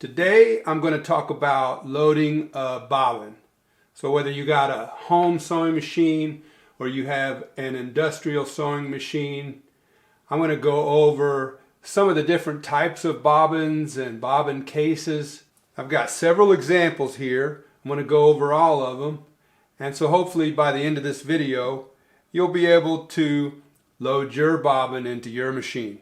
Today I'm going to talk about loading a bobbin. So whether you got a home sewing machine or you have an industrial sewing machine, I'm going to go over some of the different types of bobbins and bobbin cases. I've got several examples here. I'm going to go over all of them. And so hopefully by the end of this video, you'll be able to load your bobbin into your machine.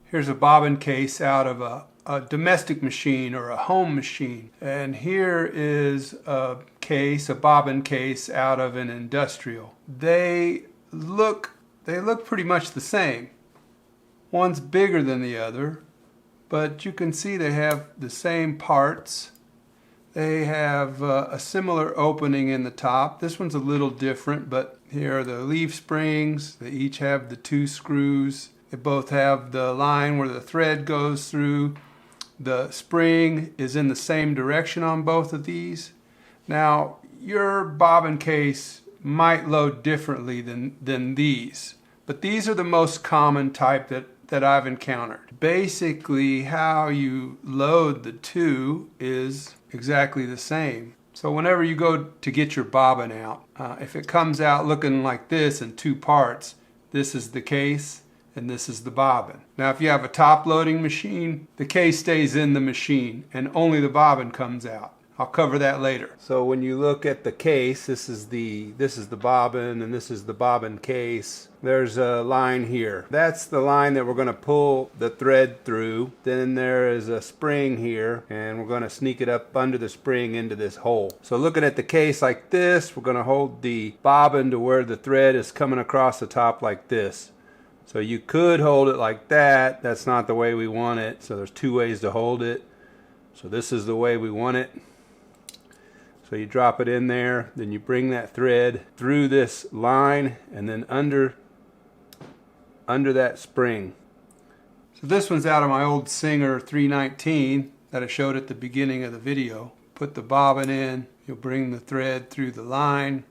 Here's a bobbin case out of a domestic machine or a home machine. And here is a bobbin case out of an industrial. They look pretty much the same. One's bigger than the other, but you can see they have the same parts. They have a similar opening in the top. This one's a little different, but here are the leaf springs. They each have the 2 screws. They both have the line where the thread goes through. The spring is in the same direction on both of these. Now, your bobbin case might load differently than these, but these are the most common type that I've encountered. Basically, how you load the two is exactly the same. So whenever you go to get your bobbin out, if it comes out looking like this in 2 parts, this is the case and this is the bobbin. Now if you have a top loading machine, the case stays in the machine and only the bobbin comes out. I'll cover that later. So when you look at the case, this is the bobbin and this is the bobbin case. There's a line here. That's the line that we're going to pull the thread through. Then there is a spring here and we're going to sneak it up under the spring into this hole. So looking at the case like this, we're going to hold the bobbin to where the thread is coming across the top like this. So you could hold it like that. That's not the way we want it. So there's 2 ways to hold it. So this is the way we want it. So you drop it in there, then you bring that thread through this line and then under that spring. So this one's out of my old Singer 319 that I showed at the beginning of the video. Put the bobbin in, you'll bring the thread through the line,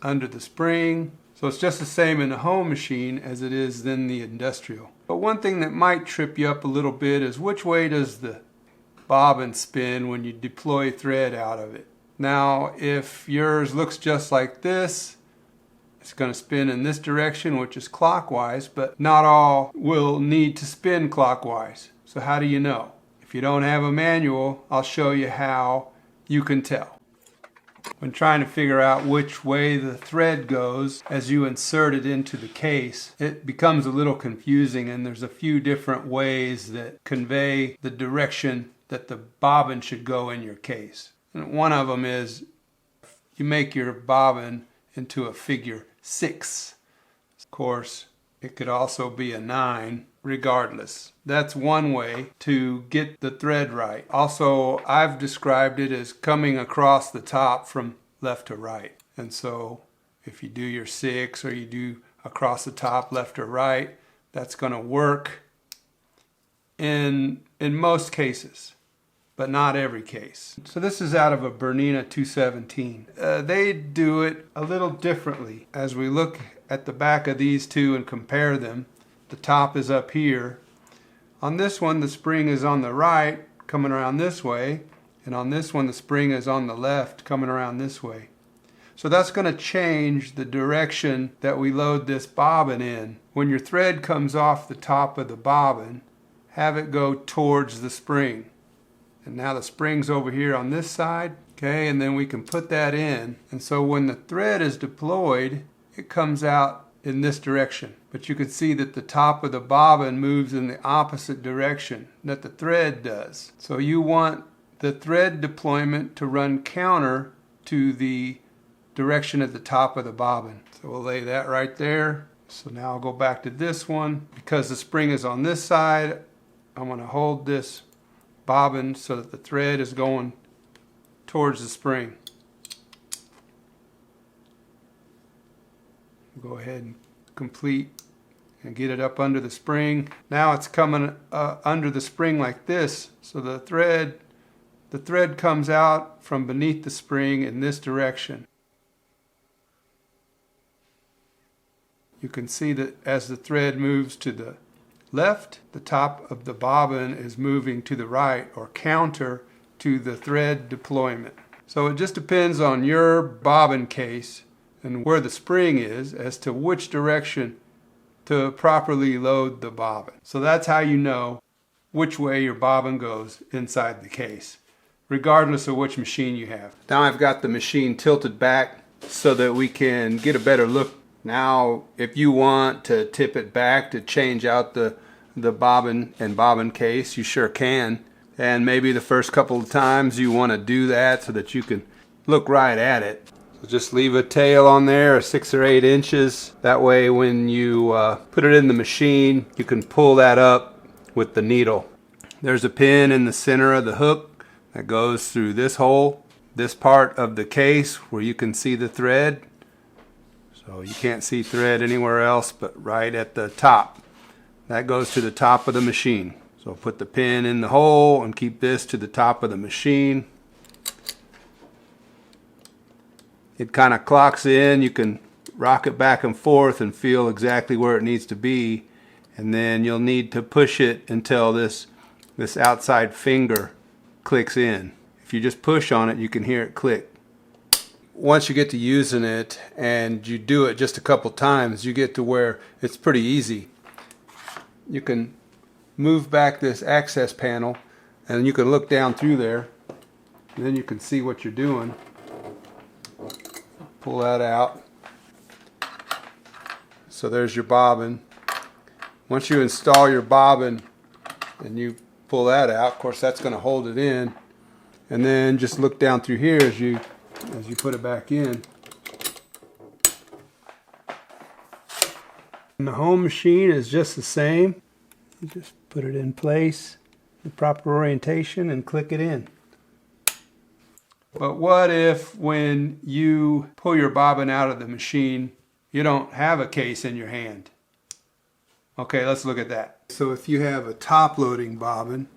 under the spring. So it's just the same in the home machine as it is in the industrial. But one thing that might trip you up a little bit is which way does the bobbin spin when you deploy thread out of it. Now if yours looks just like this, it's going to spin in this direction, which is clockwise, but not all will need to spin clockwise. So how do you know? If you don't have a manual, I'll show you how you can tell. When trying to figure out which way the thread goes as you insert it into the case, it becomes a little confusing, and there's a few different ways that convey the direction that the bobbin should go in your case. And one of them is you make your bobbin into a figure 6. Of course, it could also be a 9, regardless. That's one way to get the thread right. Also, I've described it as coming across the top from left to right. And so if you do your 6 or you do across the top left or right, that's going to work in most cases, but not every case. So this is out of a Bernina 217. They do it a little differently. As we look at the back of these two and compare them, the top is up here. On this one, the spring is on the right, coming around this way, and on this one, the spring is on the left, coming around this way. So that's going to change the direction that we load this bobbin in. When your thread comes off the top of the bobbin, have it go towards the spring. And now the spring's over here on this side, okay, and then we can put that in. And so when the thread is deployed, it comes out in this direction. But you can see that the top of the bobbin moves in the opposite direction that the thread does. So you want the thread deployment to run counter to the direction at the top of the bobbin. So we'll lay that right there. So now I'll go back to this one. Because the spring is on this side, I'm going to hold this bobbin so that the thread is going towards the spring. Go ahead and complete and get it up under the spring. Now it's coming under the spring like this, so the thread comes out from beneath the spring in this direction. you can see that as the thread moves to the left, the top of the bobbin is moving to the right, or counter to the thread deployment. So it just depends on your bobbin case and where the spring is as to which direction to properly load the bobbin. So that's how you know which way your bobbin goes inside the case, regardless of which machine you have. Now I've got the machine tilted back so that we can get a better look. Now if you want to tip it back to change out the bobbin and bobbin case, you sure can. And maybe the first couple of times you want to do that so that you can look right at it. So just leave a tail on there, 6 or 8 inches. That way when you put it in the machine, you can pull that up with the needle. There's a pin in the center of the hook that goes through this hole, this part of the case where you can see the thread. So you can't see thread anywhere else but right at the top. That goes to the top of the machine. So put the pin in the hole and keep this to the top of the machine. It kind of clocks in. You can rock it back and forth and feel exactly where it needs to be. And then you'll need to push it until this outside finger clicks in. If you just push on it, you can hear it click. Once you get to using it and you do it just a couple times, you get to where it's pretty easy. You can move back this access panel and you can look down through there, and then you can see what you're doing. Pull that out. So there's your bobbin. Once you install your bobbin and you pull that out, of course that's going to hold it in, and then just look down through here as you put it back in. And the home machine is just the same. You just put it in place, the proper orientation, and click it in. But what if when you pull your bobbin out of the machine, you don't have a case in your hand? Okay, let's look at that. So if you have a top loading bobbin,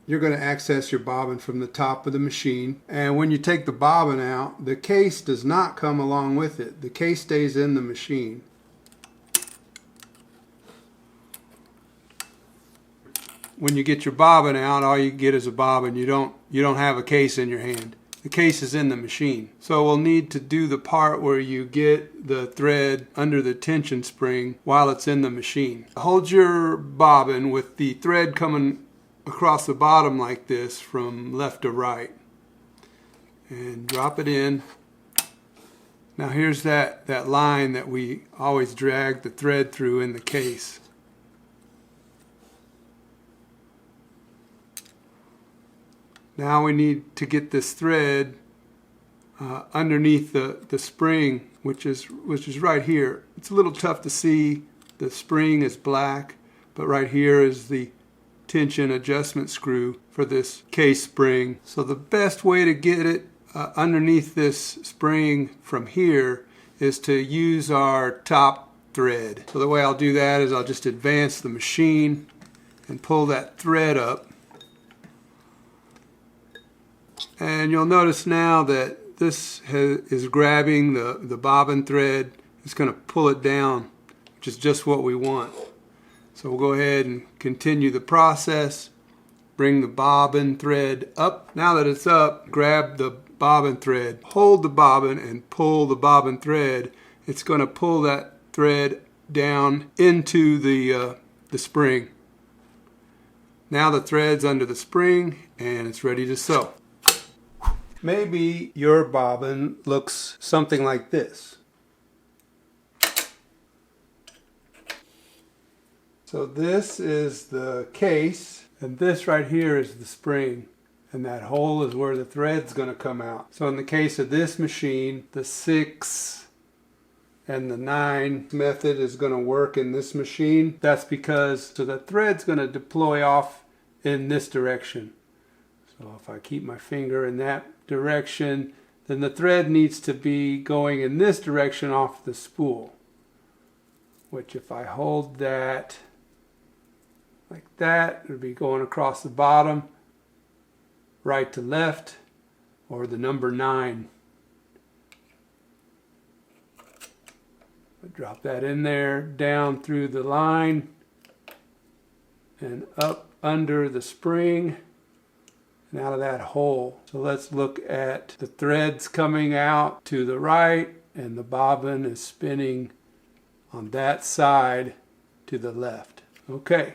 you're going to access your bobbin from the top of the machine. And when you take the bobbin out, the case does not come along with it. The case stays in the machine. When you get your bobbin out, all you get is a bobbin. You don't have a case in your hand. The case is in the machine. So we'll need to do the part where you get the thread under the tension spring while it's in the machine. Hold your bobbin with the thread coming across the bottom like this from left to right. And drop it in. Now here's that line that we always drag the thread through in the case. Now we need to get this thread underneath the spring, which is right here. It's a little tough to see. The spring is black, but right here is the tension adjustment screw for this case spring. So the best way to get it underneath this spring from here is to use our top thread. So the way I'll do that is I'll just advance the machine and pull that thread up. And you'll notice now that this is grabbing the bobbin thread. It's going to pull it down, which is just what we want. So we'll go ahead and continue the process. Bring the bobbin thread up. Now that it's up, grab the bobbin thread. Hold the bobbin and pull the bobbin thread. It's going to pull that thread down into the spring. Now the thread's under the spring and it's ready to sew. Maybe your bobbin looks something like this. So this is the case, and this right here is the spring, and that hole is where the thread's going to come out. So in the case of this machine, the 6 and the 9 method is going to work in this machine. That's because the thread's going to deploy off in this direction. So if I keep my finger in that direction, then the thread needs to be going in this direction off the spool, which if I hold that like that, it would be going across the bottom, right to left, or the number 9. Drop that in there, down through the line and up under the spring and out of that hole. So let's look at the threads coming out to the right, and the bobbin is spinning on that side to the left. Okay.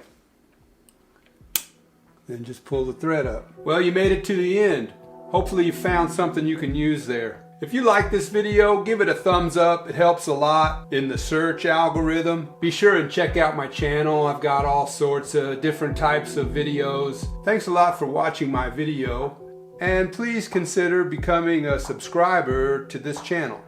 Then just pull the thread up. Well, you made it to the end. Hopefully you found something you can use there. If you like this video, give it a thumbs up. It helps a lot in the search algorithm. Be sure and check out my channel. I've got all sorts of different types of videos. Thanks a lot for watching my video. And please consider becoming a subscriber to this channel.